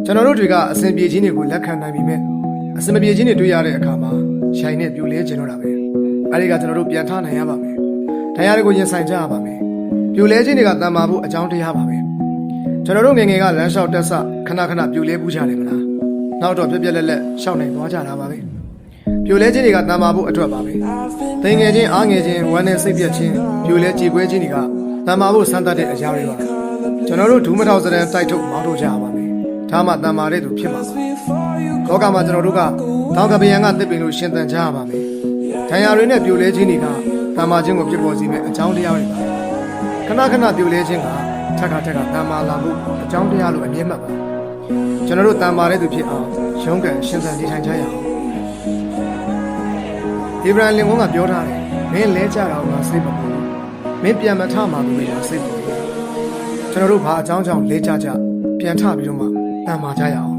ကျွန်တော်တို့တွေကအစဉ်ပြေခြင်းတွေကိုလက်ခံနိုင်ပြီမဲ့အစဉ်မပြေခြင်းတွေတွေ့ရတဲ့အခါမှာရှိုင်နဲ့ပြိုလဲခြင်းတော့တာပဲအဲဒီကကျွန်တော်တို့ပြန်ထနိုင်ရပါမယ်တရားတွေကိုရင်ဆိုင်ကြရပါမယ်ပြိုလဲခြင်းတွေကတန်မာဖို့အကြောင်းတရားပါပဲကျွန်တော်တို့ငယ်ငယ်ကလမ်းလျှောက်တက်ဆခဏခဏပြိုလဲပူးကြတယ်မလားနောက်တော့ပြက်ပြက်လက်လက်ရှောက်နိုင်သွားကြတာပါပဲပြိုလဲခြင်းတွေကတန်မာဖို့အတွက်ပါပဲတိမ်ငယ်ခြင်းအားငယ်ခြင်းဝမ်းနဲ့စိတ်ပြက်ခြင်းပြိုလဲကြေကွဲခြင်းတွေကတန်မာဖို့စမ်းသပ်တဲ့အရာတွေပါကျွန်တော်တို့ဒူးမထောက်စတဲ့တိုက်ထုတ်မောင်းထုတ်ကြရပါမယ်ဒါမှတန်မာတဲ့သူဖြစ်မှာပါလောကမှာကျွန်တော်တို့ကတောင်ကပယံကတစ်ပင်လို့ရှင်သန်ကြရပါမယ်ဒဏ်ရာတွေနဲ့ပြိုလဲခြင်းတွေကတန်မာခြင်းကိုဖြစ်ပေါ်စေမယ့်အကြောင်းတရားတွေပါခဏခဏပြိုလဲခြင်းကထက်ကတန်မာလာမှုအကြောင်းတရားလို့အမြဲမှတ်ပါကျွန်တော်တို့တန်မာတဲ့သူဖြစ်အောင်ရုန်းကန်ရှင်သန်နေထိုင်ကြရအောင်ဣဗရာလင်ကပြောထားတယ်မင်းလဲကြတာကစိတ်မပူမင်းပြန်မထမှာလို့လည်းစိတ်ပူကျွန်တော်တို့ဘာအကြောင်းကြောင့်လဲကြပြန်ထပြီးတော့မှတန်မာကြရအောင်